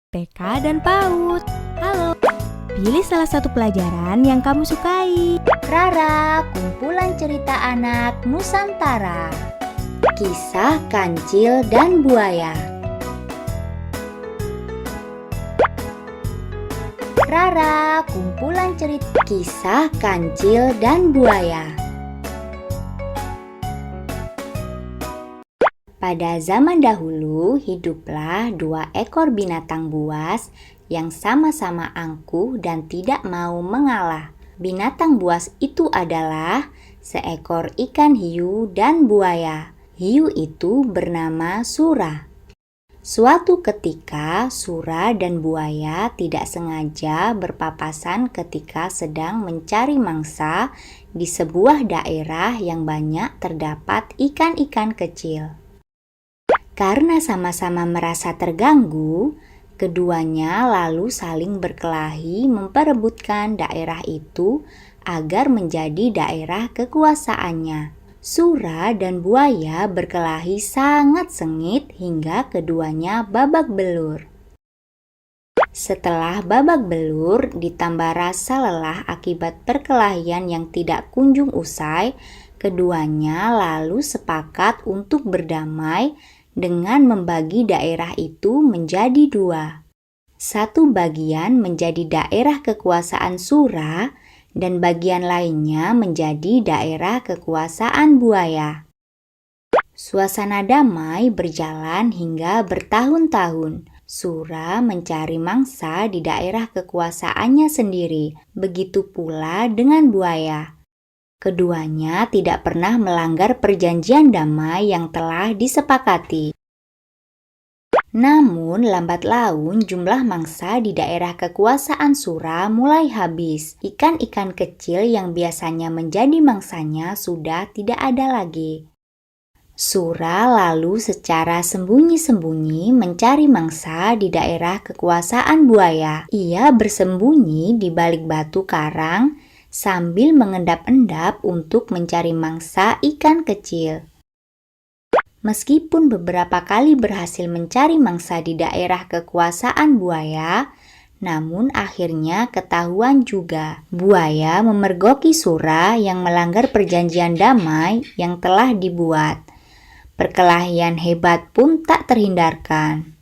TK dan PAUD. Halo, pilih salah satu pelajaran yang kamu sukai. Rara, kumpulan cerita anak Nusantara. Kisah Kancil dan Buaya. Rara, kumpulan cerita Kisah Kancil dan Buaya. Pada zaman dahulu, hiduplah dua ekor binatang buas yang sama-sama angkuh dan tidak mau mengalah. Binatang buas itu adalah seekor ikan hiu dan buaya. Hiu itu bernama Sura. Suatu ketika, Sura dan buaya tidak sengaja berpapasan ketika sedang mencari mangsa di sebuah daerah yang banyak terdapat ikan-ikan kecil. Karena sama-sama merasa terganggu, keduanya lalu saling berkelahi memperebutkan daerah itu agar menjadi daerah kekuasaannya. Sura dan buaya berkelahi sangat sengit hingga keduanya babak belur. Setelah babak belur, ditambah rasa lelah akibat perkelahian yang tidak kunjung usai, keduanya lalu sepakat untuk berdamai dengan membagi daerah itu menjadi dua. Satu bagian menjadi daerah kekuasaan Sura dan bagian lainnya menjadi daerah kekuasaan buaya. Suasana damai berjalan hingga bertahun-tahun. Sura mencari mangsa di daerah kekuasaannya sendiri, begitu pula dengan buaya. Keduanya tidak pernah melanggar perjanjian damai yang telah disepakati. Namun, lambat laun jumlah mangsa di daerah kekuasaan Sura mulai habis. Ikan-ikan kecil yang biasanya menjadi mangsanya sudah tidak ada lagi. Sura lalu secara sembunyi-sembunyi mencari mangsa di daerah kekuasaan buaya. Ia bersembunyi di balik batu karang sambil mengendap-endap untuk mencari mangsa ikan kecil. Meskipun beberapa kali berhasil mencari mangsa di daerah kekuasaan buaya, namun akhirnya ketahuan juga. Buaya memergoki Sura yang melanggar perjanjian damai yang telah dibuat. Perkelahian hebat pun tak terhindarkan.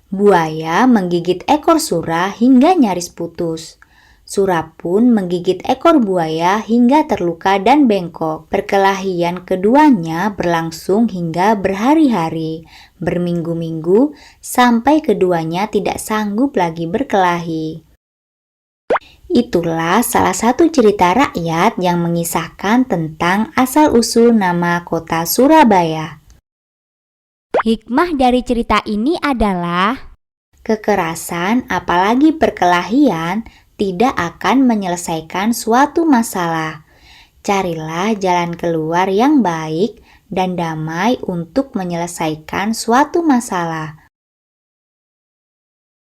Buaya menggigit ekor Sura hingga nyaris putus. Sura pun menggigit ekor buaya hingga terluka dan bengkok. Perkelahian keduanya berlangsung hingga berhari-hari, berminggu-minggu, sampai keduanya tidak sanggup lagi berkelahi. Itulah salah satu cerita rakyat yang mengisahkan tentang asal-usul nama kota Surabaya. Hikmah dari cerita ini adalah kekerasan, apalagi perkelahian, tidak akan menyelesaikan suatu masalah. Carilah jalan keluar yang baik dan damai untuk menyelesaikan suatu masalah.